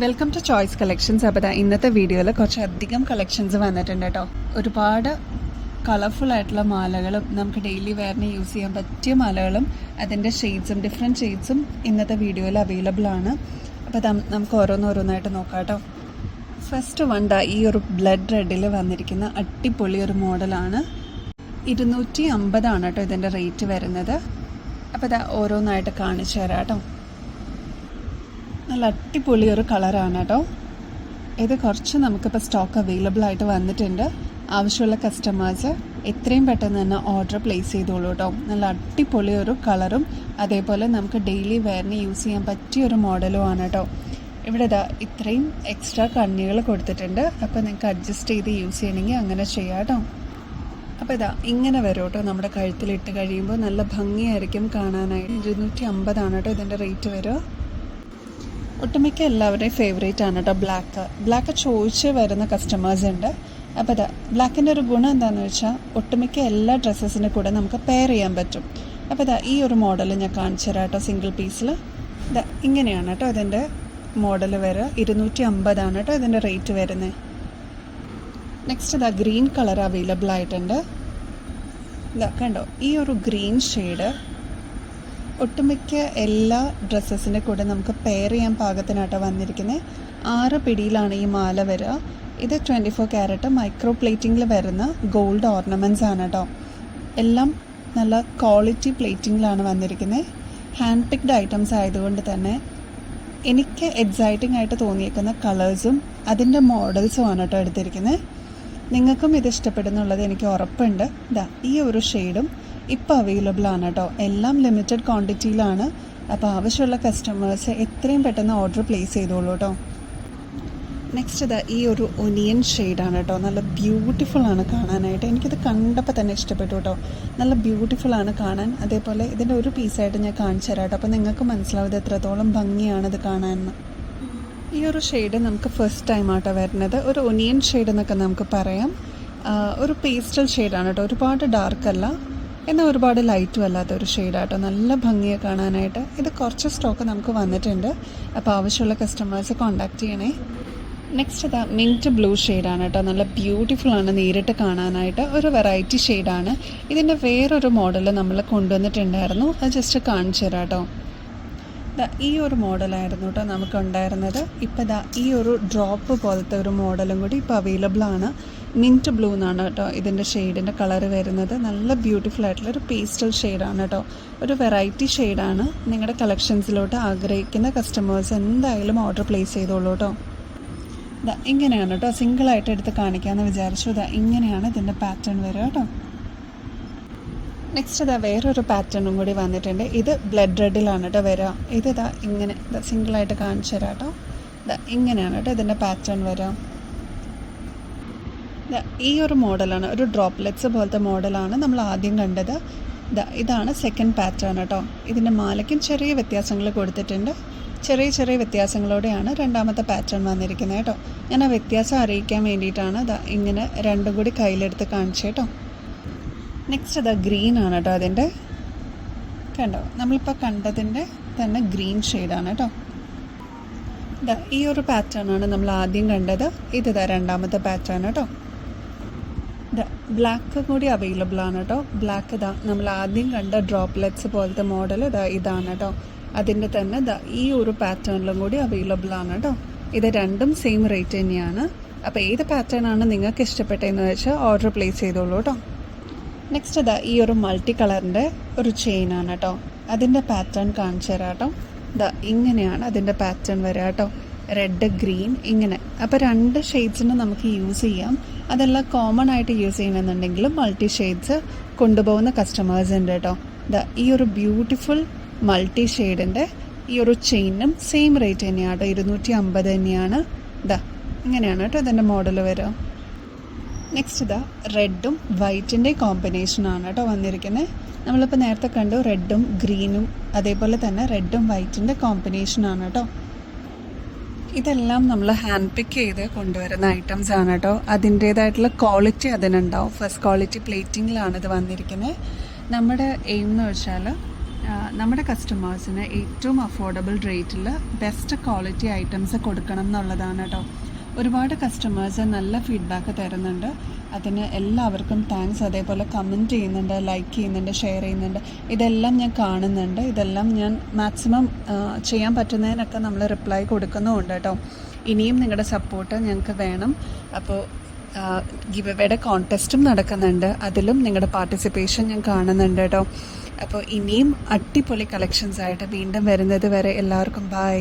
Welcome to choice collections. അപ്പോൾ ഇന്നത്തെ വീഡിയോയിൽ കുറച്ചധികം കളക്ഷൻസ് വന്നിട്ടുണ്ട് കേട്ടോ. ഒരുപാട് കളർഫുൾ ആയിട്ടുള്ള മാലകളും നമുക്ക് ഡെയിലി വെയറിന് യൂസ് ചെയ്യാൻ പറ്റിയ മാലകളും അതിൻ്റെ ഷെയ്ഡ്സും ഡിഫറെൻറ്റ് ഷെയ്ഡ്സും ഇന്നത്തെ വീഡിയോയിൽ അവൈലബിൾ ആണ്. അപ്പോൾ നമുക്ക് ഓരോന്നോരോന്നായിട്ട് നോക്കാം കേട്ടോ. ഫസ്റ്റ് വണ്ട ഈ ഒരു ബ്ലഡ് റെഡിൽ വന്നിരിക്കുന്ന അടിപൊളി ഒരു മോഡലാണ്. 250 കേട്ടോ ഇതിൻ്റെ റേറ്റ് വരുന്നത്. അപ്പോൾ ഓരോന്നായിട്ട് കാണിച്ചു തരാം കേട്ടോ. നല്ല അടിപൊളി ഒരു കളറാണ് കേട്ടോ. ഇത് കുറച്ച് നമുക്കിപ്പോൾ സ്റ്റോക്ക് അവൈലബിൾ ആയിട്ട് വന്നിട്ടുണ്ട്. ആവശ്യമുള്ള കസ്റ്റമേഴ്സ് എത്രയും പെട്ടെന്ന് തന്നെ ഓർഡർ പ്ലേസ് ചെയ്തോളൂ കേട്ടോ. നല്ല അടിപൊളി ഒരു കളറും അതേപോലെ നമുക്ക് ഡെയിലി വെയറിന് യൂസ് ചെയ്യാൻ പറ്റിയ ഒരു മോഡലും ആണ് കേട്ടോ. ഇവിടെ ഇത്രയും എക്സ്ട്രാ കണ്ണികൾ കൊടുത്തിട്ടുണ്ട്. അപ്പോൾ നിങ്ങൾക്ക് അഡ്ജസ്റ്റ് ചെയ്ത് യൂസ് ചെയ്യണമെങ്കിൽ അങ്ങനെ ചെയ്യാം കേട്ടോ. അപ്പോൾ ഇങ്ങനെ വരും കേട്ടോ. നമ്മുടെ കഴുത്തിലിട്ട് കഴിയുമ്പോൾ നല്ല ഭംഗിയായിരിക്കും കാണാനായിട്ട്. 250 കേട്ടോ ഇതിൻ്റെ റേറ്റ് വരിക. ഒട്ടുമിക്ക എല്ലാവരുടെയും ഫേവറേറ്റ് ആണ് കേട്ടോ ബ്ലാക്ക് ചോദിച്ച് വരുന്ന കസ്റ്റമേഴ്സ് ഉണ്ട്. അപ്പോൾ ബ്ലാക്കിൻ്റെ ഒരു ഗുണം എന്താണെന്ന് വെച്ചാൽ ഒട്ടുമിക്ക എല്ലാ ഡ്രസ്സസിൻ്റെ കൂടെ നമുക്ക് പെയർ ചെയ്യാൻ പറ്റും. അപ്പോൾ ഈ ഒരു മോഡൽ ഞാൻ കാണിച്ചു തരാം കേട്ടോ. സിംഗിൾ പീസിൽ ഇങ്ങനെയാണ് കേട്ടോ ഇതിൻ്റെ മോഡൽ വരിക. 250 കേട്ടോ ഇതിൻ്റെ റേറ്റ് വരുന്നത്. നെക്സ്റ്റ് ഗ്രീൻ കളർ അവൈലബിൾ ആയിട്ടുണ്ട്. കണ്ടോ, ഈ ഒരു ഗ്രീൻ ഷെയ്ഡ് ഒട്ടുമിക്ക എല്ലാ ഡ്രസ്സസിൻ്റെ കൂടെ നമുക്ക് പെയർ ചെയ്യാൻ പാകത്തിനാട്ടോ വന്നിരിക്കുന്നത്. 6 പിടിയിലാണ് ഈ മാല വരിക. ഇത് 24 ക്യാരറ്റ് മൈക്രോ പ്ലേറ്റിങ്ങിൽ വരുന്ന ഗോൾഡ് ഓർണമെൻറ്റ്സ് ആണ് കേട്ടോ. എല്ലാം നല്ല ക്വാളിറ്റി പ്ലേറ്റിങ്ങിലാണ് വന്നിരിക്കുന്നത്. ഹാൻഡ് പിക്ഡ് ഐറ്റംസ് ആയതുകൊണ്ട് തന്നെ എനിക്ക് എക്സൈറ്റിംഗ് ആയിട്ട് തോന്നിയേക്കുന്ന കളേഴ്സും അതിൻ്റെ മോഡൽസും ആണ് കേട്ടോ എടുത്തിരിക്കുന്നത്. നിങ്ങൾക്കും ഇത് ഇഷ്ടപ്പെടുന്നുള്ളത് എനിക്ക് ഉറപ്പുണ്ട്. ഈ ഒരു ഷെയ്ഡും ഇപ്പോൾ അവൈലബിൾ ആണ് കേട്ടോ. എല്ലാം ലിമിറ്റഡ് ക്വാണ്ടിറ്റിയിലാണ്. അപ്പോൾ ആവശ്യമുള്ള കസ്റ്റമേഴ്സ് എത്രയും പെട്ടെന്ന് ഓർഡർ പ്ലേസ് ചെയ്തോളൂ കേട്ടോ. നെക്സ്റ്റ് ഈ ഒരു ഒനിയൻ ഷെയ്ഡാണ് കേട്ടോ. നല്ല ബ്യൂട്ടിഫുൾ ആണ് കാണാനായിട്ട്. എനിക്കിത് കണ്ടപ്പോൾ തന്നെ ഇഷ്ടപ്പെട്ടു കേട്ടോ. നല്ല ബ്യൂട്ടിഫുൾ ആണ് കാണാൻ. അതേപോലെ ഇതിൻ്റെ ഒരു പീസായിട്ട് ഞാൻ കാണിച്ചു തരാം കേട്ടോ. അപ്പോൾ നിങ്ങൾക്ക് മനസ്സിലാവും ഇത് എത്രത്തോളം ഭംഗിയാണിത് കാണാനെന്ന്. ഈ ഒരു ഷെയ്ഡ് നമുക്ക് ഫസ്റ്റ് ടൈം ആട്ടോ വരുന്നത്. ഒരു ഒനിയൻ ഷെയ്ഡ് എന്നൊക്കെ നമുക്ക് പറയാം. ഒരു പേസ്റ്റൽ ഷെയ്ഡാണ് കേട്ടോ. ഒരുപാട് ഡാർക്കല്ല എന്നാൽ ഒരുപാട് ലൈറ്റും അല്ലാത്തൊരു ഷെയ്ഡാട്ടോ. നല്ല ഭംഗിയെ കാണാനായിട്ട്. ഇത് കുറച്ച് സ്റ്റോക്ക് നമുക്ക് വന്നിട്ടുണ്ട്. അപ്പോൾ ആവശ്യമുള്ള കസ്റ്റമേഴ്സ് കോൺടാക്ട് ചെയ്യണേ. നെക്സ്റ്റ് മിൻറ്റ് ബ്ലൂ ഷെയ്ഡാണ് കേട്ടോ. നല്ല ബ്യൂട്ടിഫുൾ ആണ് നേരിട്ട് കാണാനായിട്ട്. ഒരു വെറൈറ്റി ഷെയ്ഡാണ്. ഇതിൻ്റെ വേറൊരു മോഡൽ നമ്മൾ കൊണ്ടുവന്നിട്ടുണ്ടായിരുന്നു. അത് ജസ്റ്റ് കാണിച്ചു തരാം കേട്ടോ. ഈ ഒരു മോഡലായിരുന്നു കേട്ടോ നമുക്കുണ്ടായിരുന്നത്. ഇപ്പോൾ ഈ ഒരു ഡ്രോപ്പ് പോലത്തെ ഒരു മോഡലും കൂടി ഇപ്പോൾ അവൈലബിൾ ആണ്. മിൻറ്റ് ബ്ലൂ എന്നാണ് കേട്ടോ ഇതിൻ്റെ ഷെയ്ഡിൻ്റെ കളർ വരുന്നത്. നല്ല ബ്യൂട്ടിഫുൾ ആയിട്ടുള്ളൊരു പേസ്റ്റൽ ഷെയ്ഡാണ് കേട്ടോ. ഒരു വെറൈറ്റി ഷെയ്ഡാണ്. നിങ്ങളുടെ കളക്ഷൻസിലോട്ട് ആഗ്രഹിക്കുന്ന കസ്റ്റമേഴ്സ് എന്തായാലും ഓർഡർ പ്ലേസ് ചെയ്തോളൂ കേട്ടോ. ഇങ്ങനെയാണ് കേട്ടോ. സിംഗിളായിട്ട് എടുത്ത് കാണിക്കാമെന്ന് വിചാരിച്ചു. ഇങ്ങനെയാണ് ഇതിൻ്റെ പാറ്റേൺ വരിക കേട്ടോ. നെക്സ്റ്റ് വേറൊരു പാറ്റേണും കൂടി വന്നിട്ടുണ്ട്. ഇത് ബ്ലഡ് റെഡിലാണ് കേട്ടോ വരിക. ഇത് ഇങ്ങനെ സിംഗിളായിട്ട് കാണിച്ചു തരാം കേട്ടോ. ഇങ്ങനെയാണ് കേട്ടോ ഇതിൻ്റെ പാറ്റേൺ വരിക. ഈ ഒരു മോഡലാണ്. ഒരു ഡ്രോപ്ലെറ്റ്സ് പോലത്തെ മോഡലാണ് നമ്മൾ ആദ്യം കണ്ടത്. ഇതാണ് സെക്കൻഡ് പാറ്റേൺ കേട്ടോ. ഇതിൻ്റെ മാലയ്ക്കും ചെറിയ വ്യത്യാസങ്ങൾ കൊടുത്തിട്ടുണ്ട്. ചെറിയ വ്യത്യാസങ്ങളോടെയാണ് രണ്ടാമത്തെ പാറ്റേൺ വന്നിരിക്കുന്നത് കേട്ടോ. ഞാൻ ആ വ്യത്യാസം അറിയിക്കാൻ വേണ്ടിയിട്ടാണ് ഇങ്ങനെ രണ്ടും കൂടി കയ്യിലെടുത്ത് കാണിച്ചു കേട്ടോ. നെക്സ്റ്റ് ഗ്രീൻ ആണ് കേട്ടോ. അതിൻ്റെ കണ്ടോ, നമ്മളിപ്പോൾ കണ്ടതിൻ്റെ തന്നെ ഗ്രീൻ ഷെയ്ഡാണ് കേട്ടോ. ഈ ഒരു പാറ്റേൺ ആണ് നമ്മൾ ആദ്യം കണ്ടത്. ഇത് രണ്ടാമത്തെ പാറ്റേൺ കേട്ടോ. ബ്ലാക്ക് കൂടി അവൈലബിൾ ആണ് കേട്ടോ. ബ്ലാക്ക് നമ്മൾ ആദ്യം കണ്ട ഡ്രോപ്ലെറ്റ്സ് പോലത്തെ മോഡൽ ഇതാണ് കേട്ടോ. അതിൻ്റെ തന്നെ ഈ ഒരു പാറ്റേണിലും കൂടി അവൈലബിൾ ആണ് കേട്ടോ. ഇത് രണ്ടും സെയിം റേറ്റ് തന്നെയാണ്. അപ്പോൾ ഏത് പാറ്റേൺ ആണ് നിങ്ങൾക്ക് ഇഷ്ടപ്പെട്ടതെന്ന് വെച്ചാൽ ഓർഡർ പ്ലേസ് ചെയ്തോളൂ കേട്ടോ. നെക്സ്റ്റ് ഈ ഒരു മൾട്ടി കളറിൻ്റെ ഒരു ചെയിനാണ് കേട്ടോ. അതിൻ്റെ പാറ്റേൺ കാണിച്ചു തരാം കേട്ടോ. ഇങ്ങനെയാണ് അതിൻ്റെ പാറ്റേൺ വരിക കേട്ടോ. റെഡ് ഗ്രീൻ ഇങ്ങനെ. അപ്പോൾ 2 ഷെയ്ഡ്സിന് നമുക്ക് യൂസ് ചെയ്യാം. അതെല്ലാം കോമൺ ആയിട്ട് യൂസ് ചെയ്യണമെന്നുണ്ടെങ്കിലും മൾട്ടി ഷെയ്ഡ്സ് കൊണ്ടുപോകുന്ന കസ്റ്റമേഴ്സ് ഉണ്ട് കേട്ടോ. ഈ ഒരു ബ്യൂട്ടിഫുൾ മൾട്ടി ഷെയ്ഡിൻ്റെ ഈ ഒരു ചെയിനും സെയിം റേറ്റ് തന്നെയാണ് കേട്ടോ. 250 തന്നെയാണ്. ഇങ്ങനെയാണ് കേട്ടോ ഇതിൻ്റെ മോഡൽ വരിക. നെക്സ്റ്റ് റെഡും വൈറ്റിൻ്റെ കോമ്പിനേഷനാണ് കേട്ടോ വന്നിരിക്കുന്നത്. നമ്മളിപ്പോൾ നേരത്തെ കണ്ടു റെഡും ഗ്രീനും, അതേപോലെ തന്നെ റെഡും വൈറ്റിൻ്റെ കോമ്പിനേഷനാണ് കേട്ടോ. ഇതെല്ലാം നമ്മൾ ഹാൻഡ് പിക്ക് ചെയ്ത് കൊണ്ടുവരുന്ന ഐറ്റംസ് ആണ് കേട്ടോ. അതിൻ്റേതായിട്ടുള്ള ക്വാളിറ്റി അതിനുണ്ടാവും. ഫസ്റ്റ് ക്വാളിറ്റി പ്ലേറ്റിങ്ങിലാണ് ഇത് വന്നിരിക്കുന്നത്. നമ്മുടെ എയിം എന്ന് വെച്ചാൽ നമ്മുടെ കസ്റ്റമേഴ്സിന് ഏറ്റവും അഫോർഡബിൾ റേറ്റിൽ ബെസ്റ്റ് ക്വാളിറ്റി ഐറ്റംസ് കൊടുക്കണം എന്നുള്ളതാണ് കേട്ടോ. ഒരുപാട് കസ്റ്റമേഴ്സ് നല്ല ഫീഡ്ബാക്ക് തരുന്നുണ്ട്. അതിന് എല്ലാവർക്കും താങ്ക്സ്. അതേപോലെ കമൻറ്റ് ചെയ്യുന്നുണ്ട്, ലൈക്ക് ചെയ്യുന്നുണ്ട്, ഷെയർ ചെയ്യുന്നുണ്ട്. ഇതെല്ലാം ഞാൻ കാണുന്നുണ്ട്. ഇതെല്ലാം ഞാൻ മാക്സിമം ചെയ്യാൻ പറ്റുന്നതിനൊക്കെ നമ്മൾ റിപ്ലൈ കൊടുക്കുന്നുമുണ്ട് കേട്ടോ. ഇനിയും നിങ്ങളുടെ സപ്പോർട്ട് ഞങ്ങൾക്ക് വേണം. അപ്പോൾ ഗിവ് എവേയുടെ കോൺടെസ്റ്റും നടക്കുന്നുണ്ട്. അതിലും നിങ്ങളുടെ പാർട്ടിസിപ്പേഷൻ ഞാൻ കാണുന്നുണ്ട് കേട്ടോ. അപ്പോൾ ഇനിയും അടിപൊളി കളക്ഷൻസ് ആയിട്ട് വീണ്ടും വരുന്നത് വരെ എല്ലാവർക്കും ബൈ.